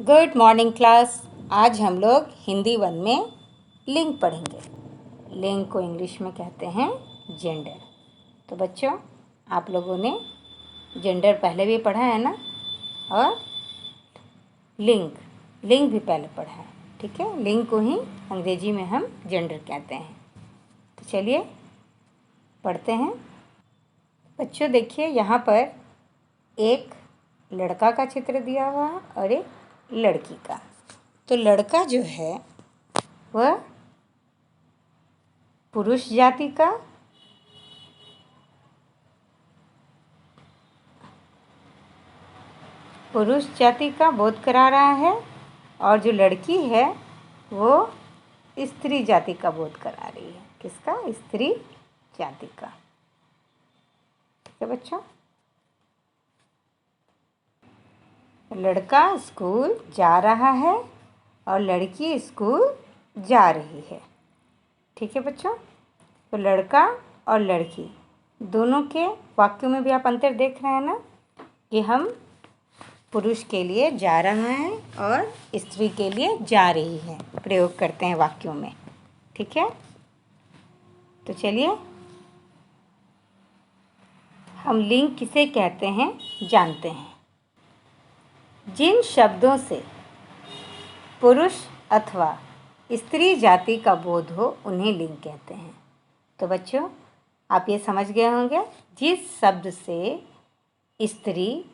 Good morning class. आज हम लोग हिंदी वन में लिंग पढ़ेंगे। लिंग को इंग्लिश में कहते हैं जेंडर। तो बच्चों, आप लोगों ने जेंडर पहले भी पढ़ा है ना, और लिंग भी पहले पढ़ा है। ठीक है, लिंग को ही अंग्रेजी में हम जेंडर कहते हैं। तो चलिए पढ़ते हैं। बच्चों देखिए, यहाँ पर एक लड़का का चित्र दिया हुआ है और एक लड़की का। तो लड़का जो है वह पुरुष जाति का बोध करा रहा है, और जो लड़की है वो स्त्री जाति का बोध करा रही है। किसका? स्त्री जाति का। ठीक है बच्चों, लड़का स्कूल जा रहा है और लड़की स्कूल जा रही है। ठीक है बच्चों, तो लड़का और लड़की दोनों के वाक्यों में भी आप अंतर देख रहे हैं ना, कि हम पुरुष के लिए जा रहा है और स्त्री के लिए जा रही है प्रयोग करते हैं वाक्यों में। ठीक है, तो चलिए हम लिंग किसे कहते हैं जानते हैं। जिन शब्दों से पुरुष अथवा स्त्री जाति का बोध हो उन्हें लिंग कहते हैं। तो बच्चों, आप ये समझ गए होंगे, जिस शब्द से स्त्री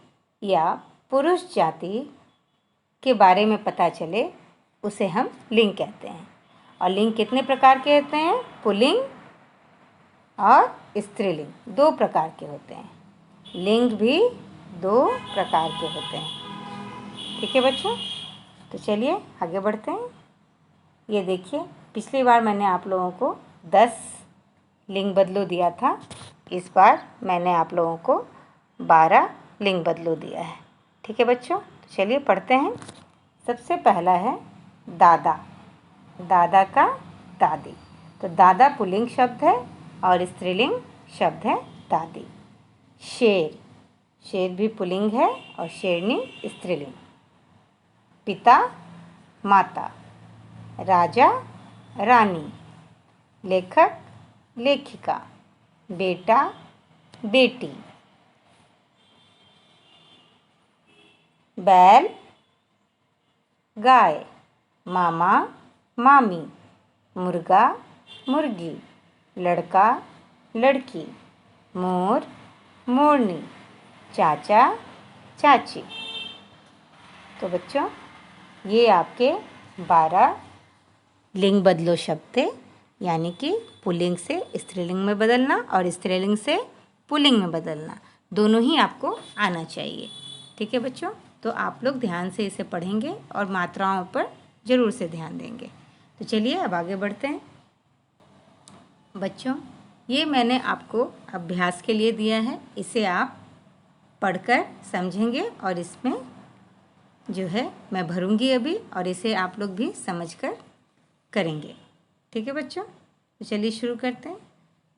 या पुरुष जाति के बारे में पता चले उसे हम लिंग कहते हैं। और लिंग कितने प्रकार के होते हैं? पुल्लिंग और स्त्रीलिंग, 2 प्रकार के होते हैं। लिंग भी 2 प्रकार के होते हैं। ठीक है बच्चों, तो चलिए आगे बढ़ते हैं। ये देखिए, पिछली बार मैंने आप लोगों को 10 लिंग बदलू दिया था। इस बार मैंने आप लोगों को 12 लिंग बदलू दिया है। ठीक है बच्चों, तो चलिए पढ़ते हैं। सबसे पहला है दादा। दादा का दादी। तो दादा पुल्लिंग शब्द है और स्त्रीलिंग शब्द है दादी। शेर, शेर भी पुल्लिंग है और शेरनी स्त्रीलिंग। पिता माता, राजा रानी, लेखक लेखिका, बेटा बेटी, बैल गाय, मामा मामी, मुर्गा मुर्गी, लड़का लड़की, मोर मोरनी, चाचा चाची। तो बच्चों, ये आपके 12 लिंग बदलो शब्द थे, यानी कि पुल्लिंग से स्त्रीलिंग में बदलना और स्त्रीलिंग से पुल्लिंग में बदलना, दोनों ही आपको आना चाहिए। ठीक है बच्चों, तो आप लोग ध्यान से इसे पढ़ेंगे और मात्राओं पर ज़रूर से ध्यान देंगे। तो चलिए अब आगे बढ़ते हैं। बच्चों, ये मैंने आपको अभ्यास के लिए दिया है, इसे आप पढ़कर समझेंगे और इसमें जो है मैं भरूंगी अभी, और इसे आप लोग भी समझकर करेंगे। ठीक है बच्चों, तो चलिए शुरू करते हैं।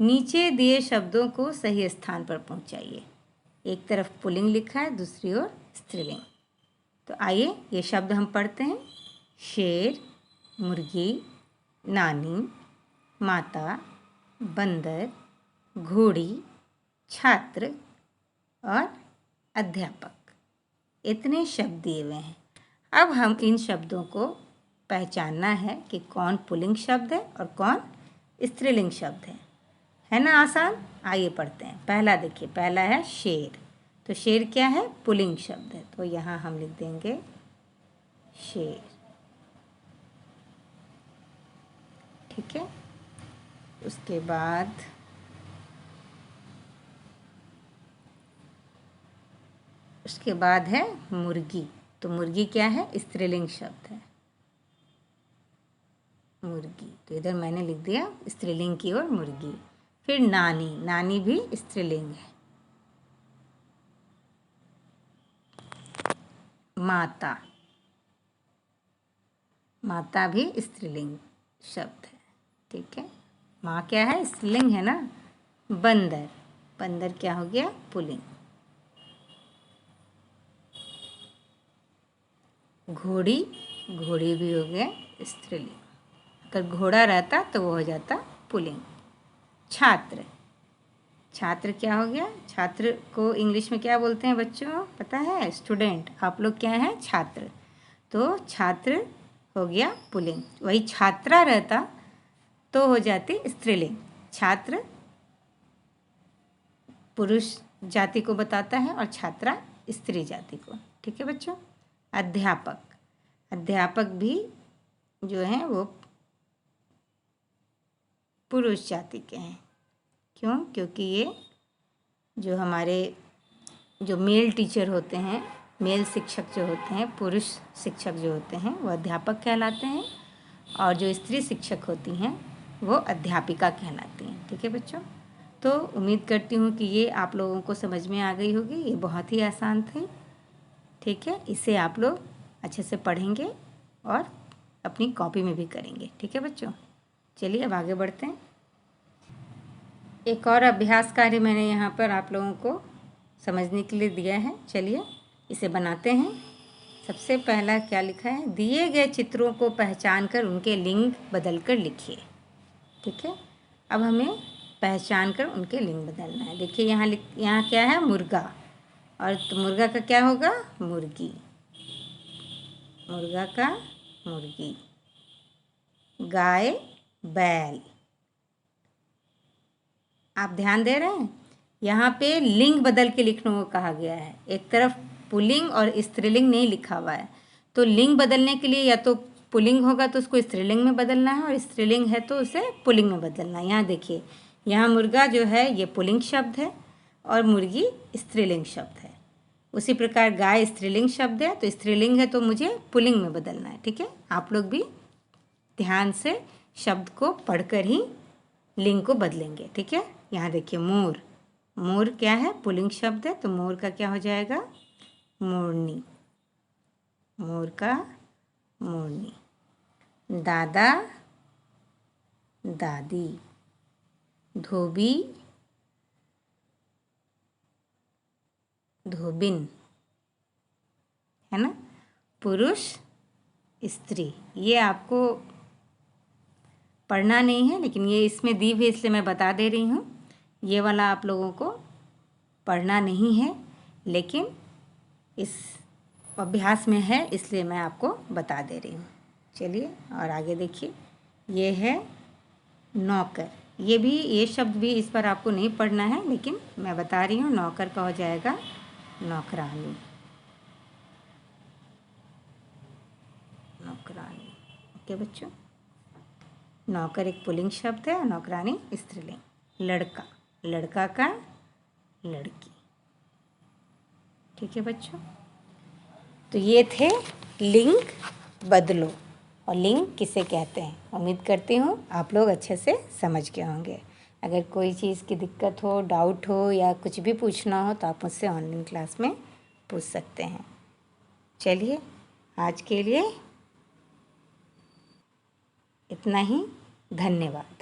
नीचे दिए शब्दों को सही स्थान पर पहुंचाइए। एक तरफ पुल्लिंग लिखा है, दूसरी ओर स्त्रीलिंग। तो आइए ये शब्द हम पढ़ते हैं। शेर, मुर्गी, नानी, माता, बंदर, घोड़ी, छात्र और अध्यापक। इतने शब्द दिए हुए हैं। अब हम इन शब्दों को पहचानना है कि कौन पुल्लिंग शब्द है और कौन स्त्रीलिंग शब्द है ना आसान। आइए पढ़ते हैं। पहला देखिए, पहला है शेर। तो शेर क्या है? पुल्लिंग शब्द है, तो यहाँ हम लिख देंगे शेर। ठीक है, उसके बाद है मुर्गी। तो मुर्गी क्या है? स्त्रीलिंग शब्द है, मुर्गी। तो इधर मैंने लिख दिया स्त्रीलिंग की ओर मुर्गी। फिर नानी, नानी भी स्त्रीलिंग है। माता, माता भी स्त्रीलिंग शब्द है। ठीक है, माँ क्या है? स्त्रीलिंग है ना। बंदर, बंदर क्या हो गया? पुल्लिंग। घोड़ी, घोड़ी भी हो गया स्त्रीलिंग। अगर घोड़ा रहता तो वो हो जाता पुल्लिंग। छात्र, छात्र क्या हो गया? छात्र को इंग्लिश में क्या बोलते हैं बच्चों, पता है? स्टूडेंट। आप लोग क्या हैं? छात्र। तो छात्र हो गया पुल्लिंग। वही छात्रा रहता तो हो जाती स्त्रीलिंग। छात्र पुरुष जाति को बताता है और छात्रा स्त्री जाति को। ठीक है बच्चों। अध्यापक, अध्यापक भी जो हैं वो पुरुष जाति के हैं। क्यों? क्योंकि ये जो हमारे जो मेल टीचर होते हैं, मेल शिक्षक जो होते हैं, पुरुष शिक्षक जो होते हैं वो अध्यापक कहलाते हैं, और जो स्त्री शिक्षक होती हैं वो अध्यापिका कहलाती हैं। ठीक है बच्चों। तो उम्मीद करती हूँ कि ये आप लोगों को समझ में आ गई होगी। ये बहुत ही आसान थी। ठीक है, इसे आप लोग अच्छे से पढ़ेंगे और अपनी कॉपी में भी करेंगे। ठीक है बच्चों। चलिए अब आगे बढ़ते हैं। एक और अभ्यास कार्य मैंने यहाँ पर आप लोगों को समझने के लिए दिया है। चलिए इसे बनाते हैं। सबसे पहला क्या लिखा है? दिए गए चित्रों को पहचान कर उनके लिंग बदल कर लिखिए। ठीक है, अब हमें पहचान कर उनके लिंग बदलना है। देखिए यहाँ क्या है? मुर्गा, और तो मुर्गा का क्या होगा? मुर्गी। मुर्गा का मुर्गी। गाय, बैल। आप ध्यान दे रहे हैं? यहाँ पे लिंग बदल के लिखने को कहा गया है। एक तरफ पुल्लिंग और स्त्रीलिंग नहीं लिखा हुआ है, तो लिंग बदलने के लिए या तो पुल्लिंग होगा तो उसको स्त्रीलिंग में बदलना है, और स्त्रीलिंग है तो उसे पुल्लिंग में बदलना है। यहाँ देखिए, यहाँ मुर्गा जो है ये पुल्लिंग शब्द है और मुर्गी स्त्रीलिंग शब्द है। उसी प्रकार गाय स्त्रीलिंग शब्द है, तो स्त्रीलिंग है तो मुझे पुल्लिंग में बदलना है। ठीक है, आप लोग भी ध्यान से शब्द को पढ़कर ही लिंग को बदलेंगे। ठीक है, यहाँ देखिए मोर, मोर क्या है? पुल्लिंग शब्द है, तो मोर का क्या हो जाएगा? मोरनी। मोर का मोरनी। दादा, दादी। धोबी, धोबिन, है ना? पुरुष, स्त्री। ये आपको पढ़ना नहीं है, लेकिन ये इसमें दी हुई इसलिए मैं बता दे रही हूँ। ये वाला आप लोगों को पढ़ना नहीं है, लेकिन इस अभ्यास में है इसलिए मैं आपको बता दे रही हूँ। चलिए और आगे देखिए, ये है नौकर। ये शब्द भी इस पर आपको नहीं पढ़ना है, लेकिन मैं बता रही हूँ। नौकर का हो जाएगा नौकरानी। नौकरानी। ओके बच्चों। नौकर एक पुल्लिंग शब्द है, नौकरानी स्त्रीलिंग। लड़का, लड़का का लड़की। ठीक है बच्चों। तो ये थे लिंग बदलो और लिंग किसे कहते हैं। उम्मीद करती हूँ आप लोग अच्छे से समझ गए होंगे। अगर कोई चीज़ की दिक्कत हो, डाउट हो या कुछ भी पूछना हो तो आप मुझसे ऑनलाइन क्लास में पूछ सकते हैं। चलिए आज के लिए इतना ही। धन्यवाद।